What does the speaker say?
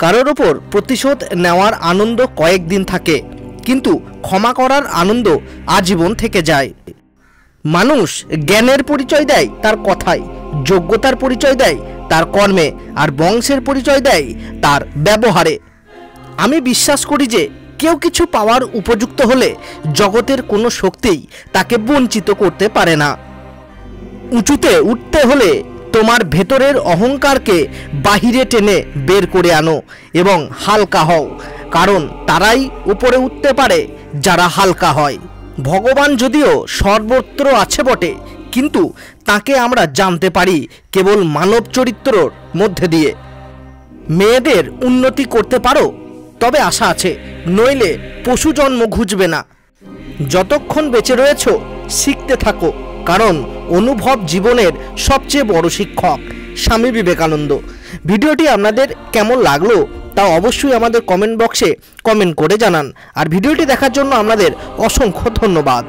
কারোর ওপর প্রতিশোধ নেওয়ার আনন্দ কয়েকদিন থাকে, কিন্তু ক্ষমা করার আনন্দ আজীবন থেকে যায়। মানুষ জ্ঞানের পরিচয় দেয় তার কথায়, যোগ্যতার পরিচয় দেয় তার কর্মে, আর বংশের পরিচয় দেয় তার ব্যবহারে। আমি বিশ্বাস করি যে কেউ কিছু পাওয়ার উপযুক্ত হলে জগতের কোনো শক্তিই তাকে বঞ্চিত করতে পারে না। উঁচুতে উঠতে হলে তোমার ভেতরের অহংকারকে বাহিরে টেনে বের করে আনো এবং হালকা হও, কারণ তারাই উপরে উঠতে পারে যারা হালকা হয়। ভগবান যদিও সর্বত্র আছে বটে, কিন্তু তাকে আমরা জানতে পারি কেবল মানব চরিত্রর মধ্যে দিয়ে। মেয়েদের উন্নতি করতে পারো তবে আশা আছে, নইলে পশু জন্ম ঘুচবে না। যতক্ষণ বেঁচে রয়েছ শিখতে থাকো, কারণ অনুভব জীবনের সবচেয়ে বড় শিক্ষক। স্বামী বিবেকানন্দ। ভিডিওটি আপনাদের কেমন লাগলো তা অবশ্যই আমাদের কমেন্ট বক্সে কমেন্ট করে জানান। আর ভিডিওটি দেখার জন্য আপনাদের অসংখ্য ধন্যবাদ।